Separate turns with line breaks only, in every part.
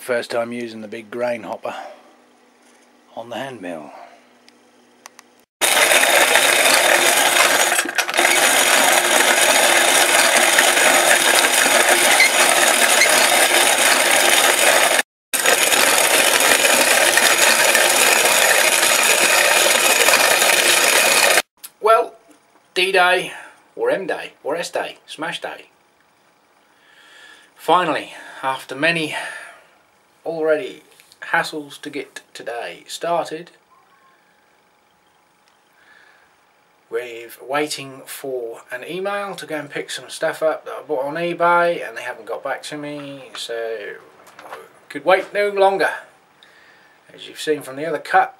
first time using the big grain hopper on the hand mill. Well, D-Day or M-Day or S-Day, Smash Day. Finally, after many already hassles to get today started, we're waiting for an email to go and pick some stuff up that I bought on eBay, and they haven't got back to me, so I could wait no longer. As you've seen from the other cut,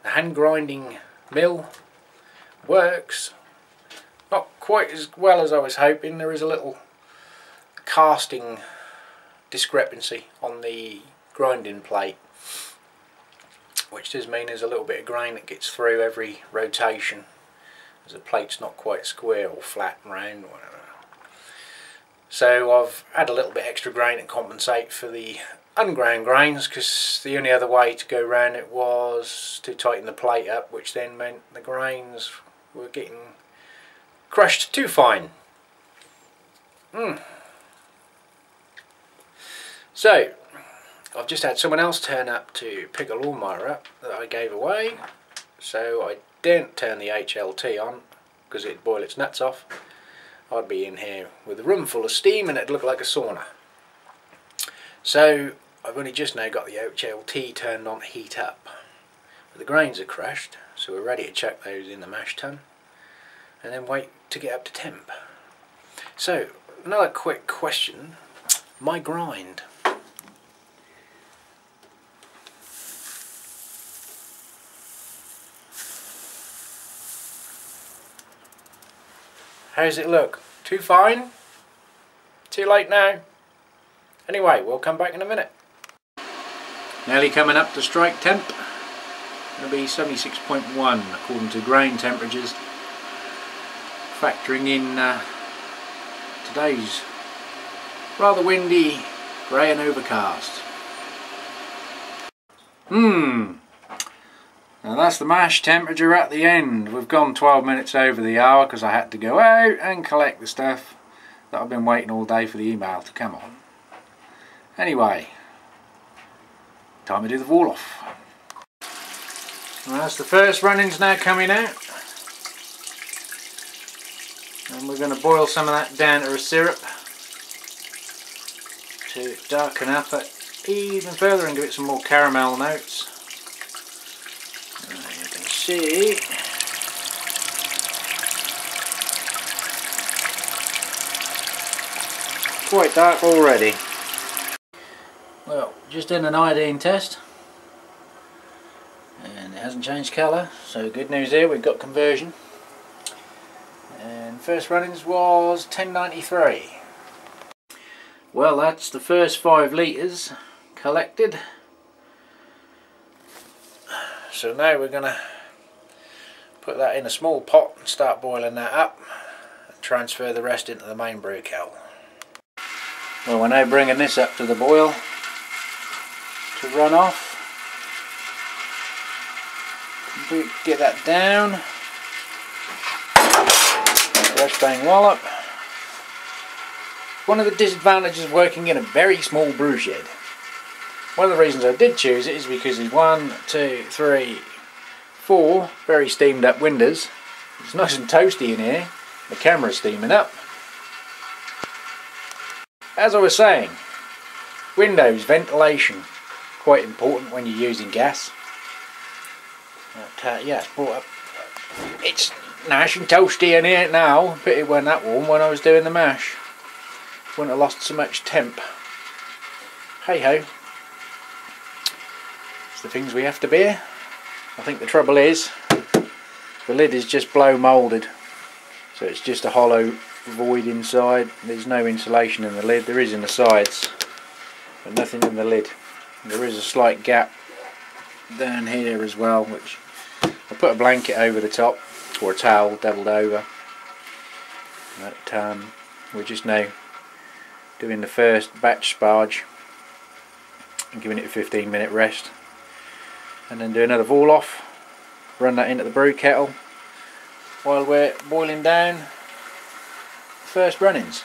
the hand grinding mill works. Not quite as well as I was hoping. There is a little casting discrepancy on the grinding plate, which does mean there's a little bit of grain that gets through every rotation, as the plate's not quite square or flat and round, whatever. So I've had a little bit extra grain to compensate for the unground grains, because the only other way to go around it was to tighten the plate up, which then meant the grains were getting crushed too fine. So I've just had someone else turn up to pick a lawnmower up that I gave away, so I didn't turn the HLT on because it'd boil its nuts off. I'd be in here with a room full of steam and it'd look like a sauna. So I've only just now got the HLT turned on to heat up. But the grains are crushed, so we're ready to chuck those in the mash tun and then wait to get up to temp. So another quick question, my grind. How does it look? Too fine? Too late now? Anyway, we'll come back in a minute. Nearly coming up to strike temp. It'll be 76.1 according to grain temperatures, factoring in today's rather windy, grey and overcast. Now that's the mash temperature at the end. We've gone 12 minutes over the hour because I had to go out and collect the stuff that I've been waiting all day for the email to come on. Anyway, time to do the wall off. Well, that's the first runnings now coming out. And we're going to boil some of that down to a syrup to darken up it even further and give it some more caramel notes. You can see quite dark already. Well, just did an iodine test and it hasn't changed colour, so good news here, we've got conversion. And first runnings was 1093. Well, that's the first 5 litres collected. So now we're going to put that in a small pot and start boiling that up and transfer the rest into the main brew kettle. Well, we're now bringing this up to the boil to run off. Get that down. Fresh bang wallop. One of the disadvantages of working in a very small brew shed. One of the reasons I did choose it is because there's 1, 2, 3, 4 very steamed up windows. It's nice and toasty in here. The camera's steaming up. As I was saying, windows, ventilation, quite important when you're using gas. But, yeah, it's brought up. It's nice and toasty in here now. Pity it weren't that warm when I was doing the mash. Wouldn't have lost so much temp. Hey ho. It's the things we have to bear. I think the trouble is the lid is just blow moulded, so it's just a hollow void inside. There's no insulation in the lid. There is in the sides, but nothing in the lid. There is a slight gap down here as well, which I put a blanket over the top, or a towel doubled over. But we're just now doing the first batch sparge and giving it a 15-minute rest, and then do another boil off, run that into the brew kettle while we're boiling down the first runnings.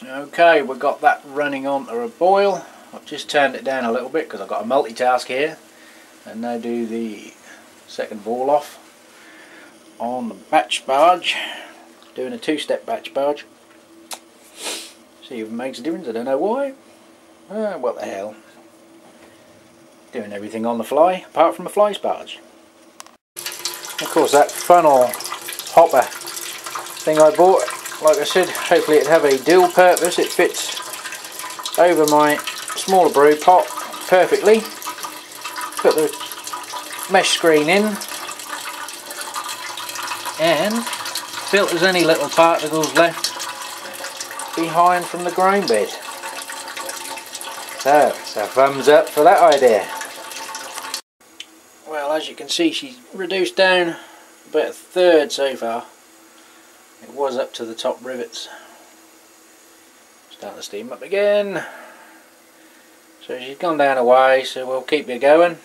Okay, we've got that running on to a boil. I've just turned it down a little bit because I've got a multitask here, and now do the second boil off on the batch barge, doing a 2-step batch barge. See if it makes a difference, I don't know why. What the hell. Doing everything on the fly, apart from a fly barge. Of course, that funnel hopper thing I bought, like I said, hopefully it'd have a dual purpose. It fits over my smaller brew pot perfectly. Put the mesh screen in and filters any little particles left behind from the grain bed. So it's a thumbs up for that idea. Well, as you can see, she's reduced down about a third so far. It was up to the top rivets. Starting to steam up again. So she's gone down a way, so we'll keep her going.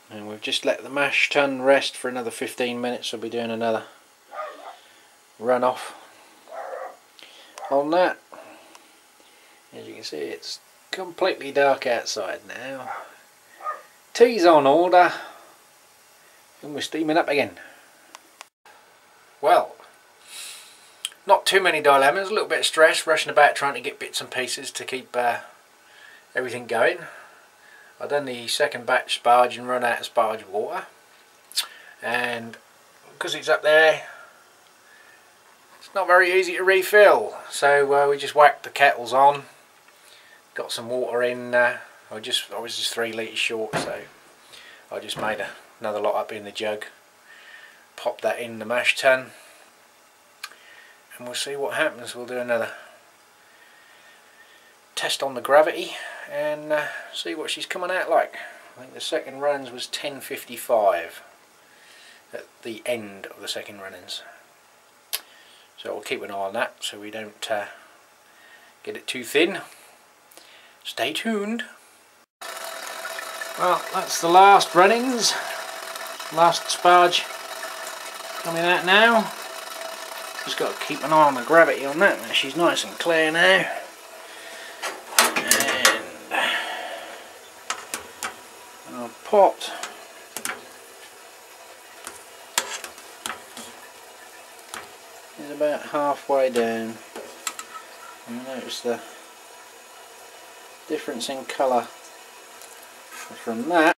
And we've just let the mash tun rest for another 15 minutes. We'll be doing another run off on that. As you can see, it's completely dark outside now. Tea's on order, and we're steaming up again. Well, not too many dilemmas, a little bit of stress, rushing about trying to get bits and pieces to keep everything going. I've done the second batch sparge and run out of sparge water, and because it's up there, it's not very easy to refill, so we just whacked the kettles on, got some water in. I was just 3 litres short, so I just made another lot up in the jug, popped that in the mash tun, and we'll see what happens. We'll do another test on the gravity and see what she's coming out like. I think the second runs was 10:55 at the end of the second runnings, so we'll keep an eye on that so we don't get it too thin. Stay tuned. Well, that's the last runnings, last sparge coming out now. Just got to keep an eye on the gravity on that. She's nice and clear now. And our pot is about halfway down. You notice the difference in colour from that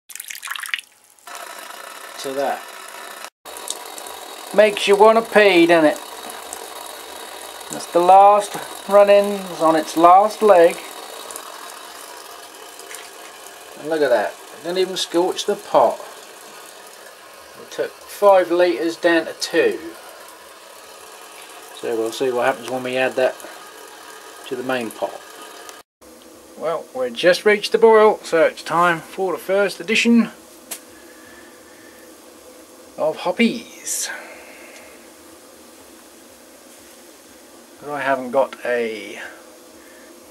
to that. Makes you want to pee, doesn't it? That's the last run-ins on its last leg. And look at that, it didn't even scorch the pot. It took 5 litres down to 2. So we'll see what happens when we add that to the main pot. Well, we've just reached the boil, so it's time for the first edition of hoppies. But I haven't got a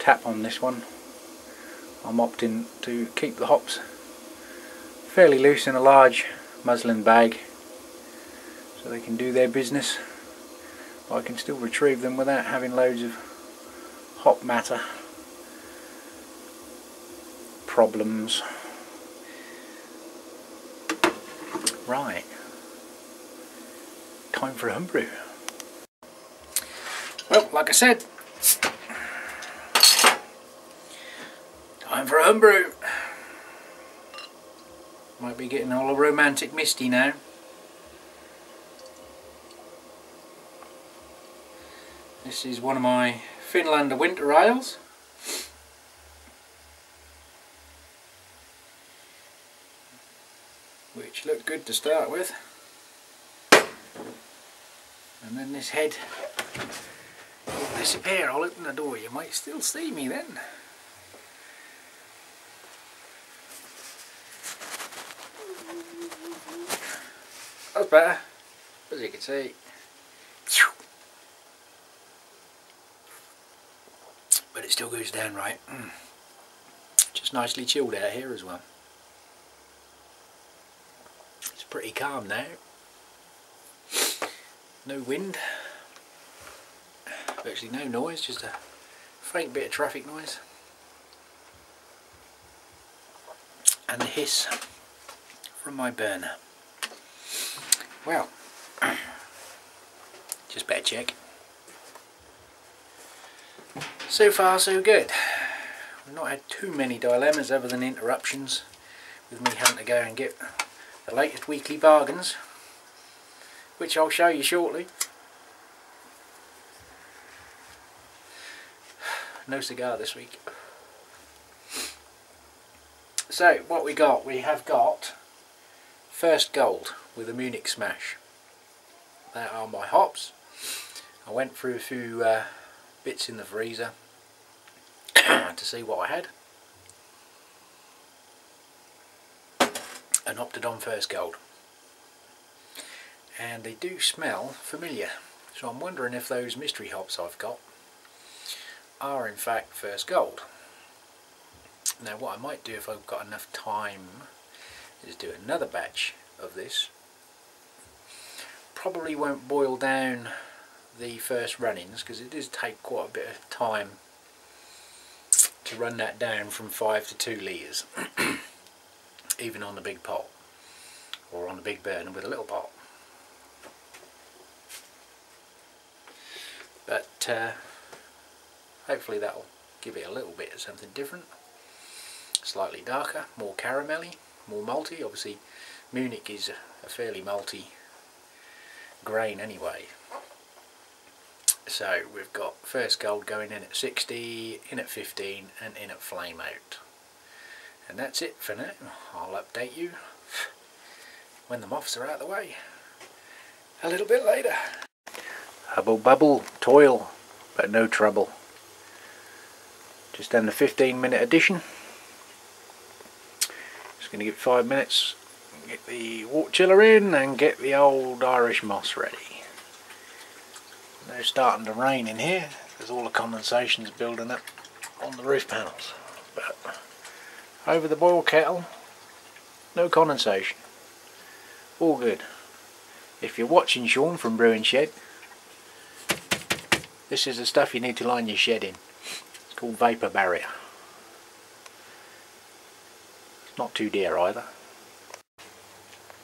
tap on this one. I'm opting to keep the hops fairly loose in a large muslin bag so they can do their business, but I can still retrieve them without having loads of hop matter problems. Right, time for a homebrew. Well, like I said, time for a homebrew. Might be getting all romantic misty now. This is one of my Finlander winter ales. Which looked good to start with. And then this head will disappear. I'll open the door, you might still see me then. That's better, as you can see. But it's Still goes down right. Just nicely chilled out here as well. It's pretty calm now. No wind. Virtually no noise, just a faint bit of traffic noise. And the hiss from my burner. Well, just better check. So far so good. We've not had too many dilemmas other than interruptions with me having to go and get the latest weekly bargains, which I'll show you shortly. No cigar this week. So what we have got First Gold with a Munich Smash. That are my hops. I went through a few bits in the freezer to see what I had and opted on First Gold, and they do smell familiar, so I'm wondering if those mystery hops I've got are in fact First Gold. Now what I might do if I've got enough time is do another batch of this. Probably won't boil down the first run-ins because it does take quite a bit of time to run that down from 5 to 2 litres even on the big pot or on the big burner with a little pot. But hopefully that'll give it a little bit of something different. Slightly darker, more caramelly, more malty. Obviously Munich is a fairly malty grain anyway. So we've got First Gold going in at 60, in at 15 and in at flame out. And that's it for now. I'll update you when the moths are out of the way a little bit later. Hubble bubble, toil, but no trouble. Just done the 15-minute edition. Just going to give it 5 minutes, get the water chiller in and get the old Irish moss ready. Now it's starting to rain in here because all the condensation is building up on the roof panels. But over the boil kettle, no condensation. All good. If you're watching Sean from Brewing Shed, this is the stuff you need to line your shed in. It's called Vapor Barrier. It's not too dear either.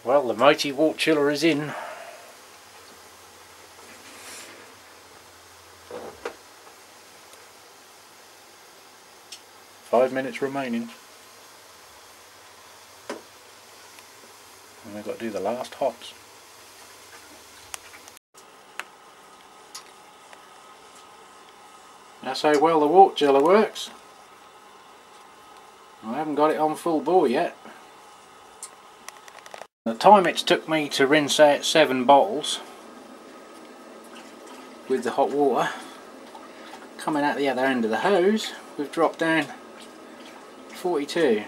Well, the mighty water chiller is in. Five minutes remaining. And we've got to do the last hops. That's how well the water chiller works. I haven't got it on full bore yet. The time it's took me to rinse out 7 bottles with the hot water coming out the other end of the hose, we've dropped down 42.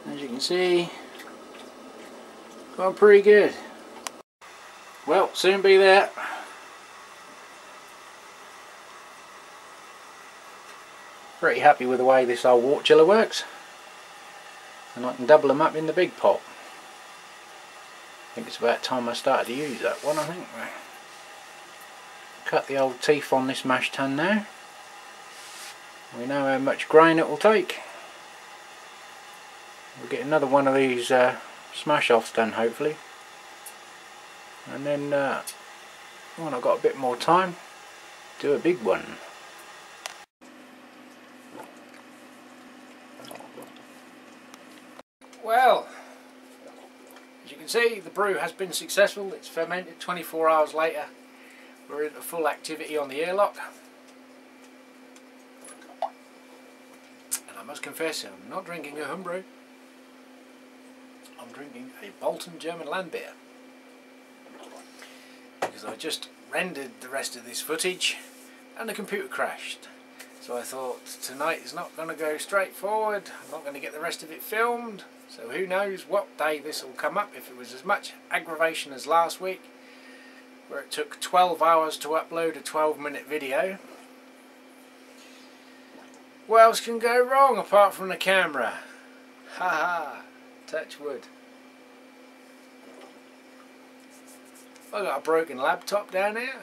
As you can see, going pretty good. Well, soon be there. Pretty happy with the way this old water chiller works, and I can double them up in the big pot. I think it's about time I started to use that one. I think cut the old teeth on this mash tun now. We know how much grain it will take. We'll get another one of these smash offs done hopefully, and then when I've got a bit more time, do a big one. Well, as you can see, the brew has been successful. It's fermented. 24 hours later we're into full activity on the airlock. And I must confess, I'm not drinking a homebrew. I'm drinking a Bolton German land beer, because I just rendered the rest of this footage and the computer crashed. So I thought tonight is not going to go straight forward. I'm not going to get the rest of it filmed. So who knows what day this will come up. If it was as much aggravation as last week, where it took 12 hours to upload a 12-minute video, What else can go wrong apart from the camera? Haha, touch wood. I got a broken laptop down here.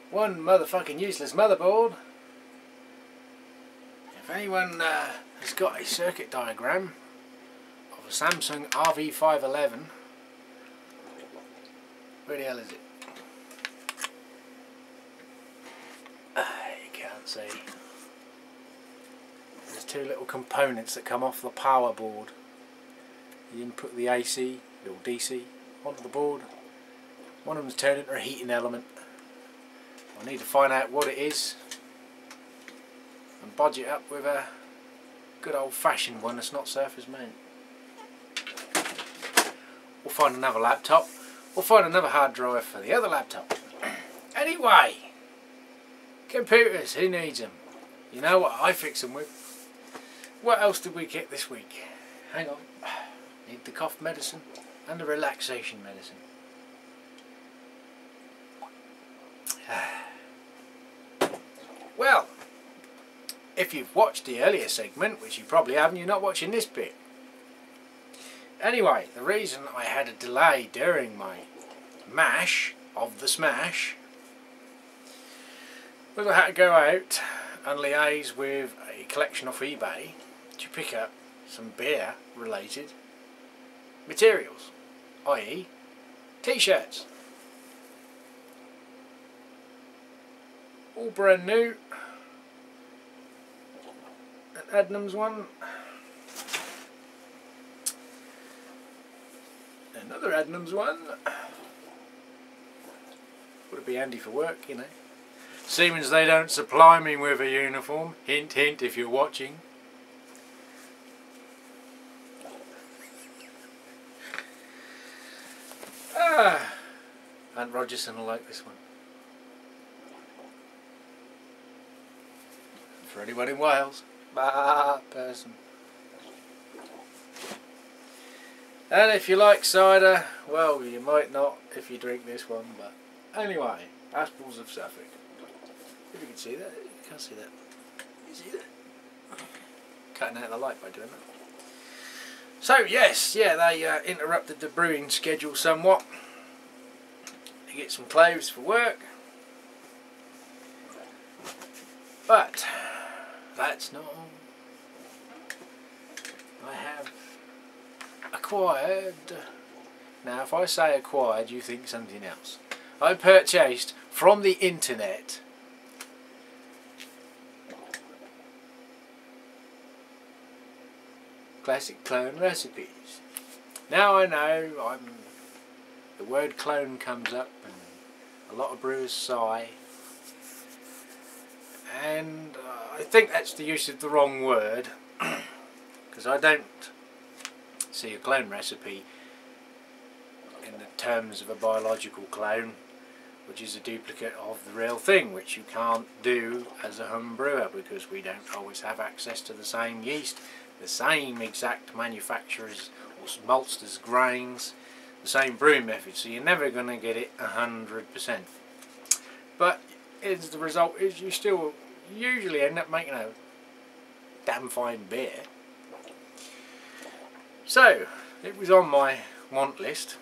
One motherfucking useless motherboard. If anyone has got a circuit diagram of a Samsung RV511, where the hell is it? You can't see. There's two little components that come off the power board. You input the AC or DC onto the board. One of them's turned into a heating element. I need to find out what it is and bodge it up with a good old fashioned one that's not surface mount. We'll find another laptop. We'll find another hard drive for the other laptop. Anyway, computers, who needs them? You know what I fix them with. What else did we get this week? Hang on. Need the cough medicine and the relaxation medicine. Well, if you've watched the earlier segment, which you probably haven't, you're not watching this bit. Anyway, the reason I had a delay during my mash of the smash was I had to go out and liaise with a collection off eBay to pick up some beer related materials, i.e. t-shirts. All brand new. An Adnams one. Another Adnams one. Would it be handy for work, you know. Seeing as they don't supply me with a uniform. Hint, hint, if you're watching. Aunt Rogerson will like this one. For anyone in Wales, person. And if you like cider, well, you might not if you drink this one, but anyway, Aspels of Suffolk. If you can see that, you can't see that. You see that? Cutting out the light by doing that. So yes, yeah, they interrupted the brewing schedule somewhat to get some clothes for work, but that's not all. I have acquired, now if I say acquired you think something else. I purchased from the internet classic clone recipes. Now I know the word clone comes up and a lot of brewers sigh, and I think that's the use of the wrong word, because I don't see a clone recipe in the terms of a biological clone, which is a duplicate of the real thing, which you can't do as a home brewer because we don't always have access to the same yeast, the same exact manufacturers or maltsters grains, the same brewing method, so you're never going to get it 100%. But as the result is, you still usually end up making a damn fine beer. So it was on my want list,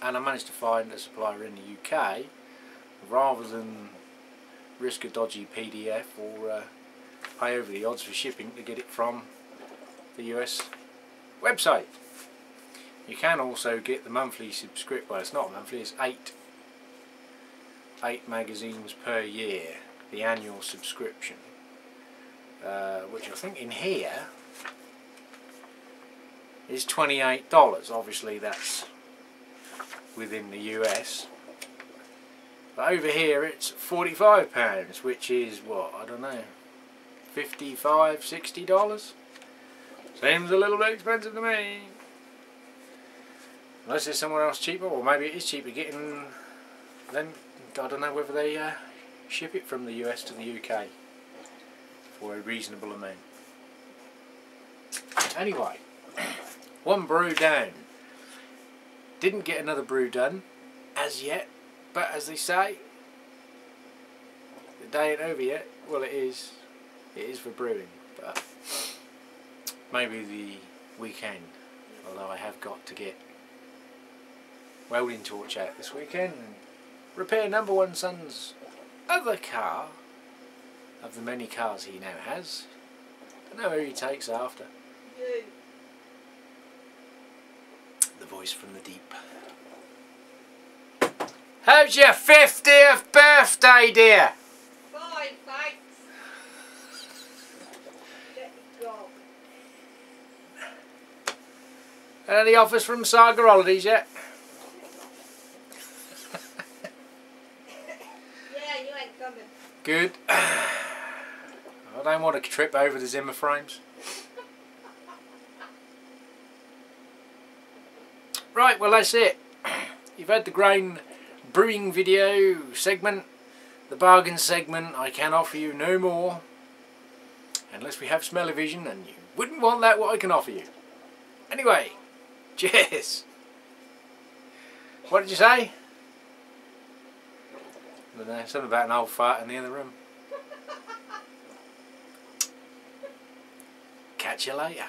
and I managed to find a supplier in the UK rather than risk a dodgy PDF or pay over the odds for shipping to get it from the US website. You can also get the monthly subscription, well it's not monthly, it's 8 magazines per year, the annual subscription, which I think in here is $28. Obviously that's within the US, but over here it's £45, which is what, I don't know, $55, $60. Seems a little bit expensive to me, unless there's somewhere else cheaper, or maybe it is cheaper getting them. I don't know whether they ship it from the US to the UK for a reasonable amount. Anyway, one brew down. Didn't get another brew done as yet, but as they say, the day ain't over yet. Well, it is. It is for brewing, but maybe the weekend. Although I have got to get welding torch out this weekend and repair number one son's other car of the many cars he now has. Don't know who he takes after.
You.
The voice from the deep. How's your 50th birthday, dear?
Fine, thanks. Get the job.
Any offers from Saga Holidays yet?
Yeah, you ain't coming.
Good. I don't want a trip over the Zimmer frames. Right, well that's it. You've had the grain brewing video segment, the bargain segment. I can offer you no more. Unless we have smell-o-vision, and you wouldn't want that what I can offer you. Anyway, cheers. What did you say? I don't know, something about an old fart in the other room. Catch you later.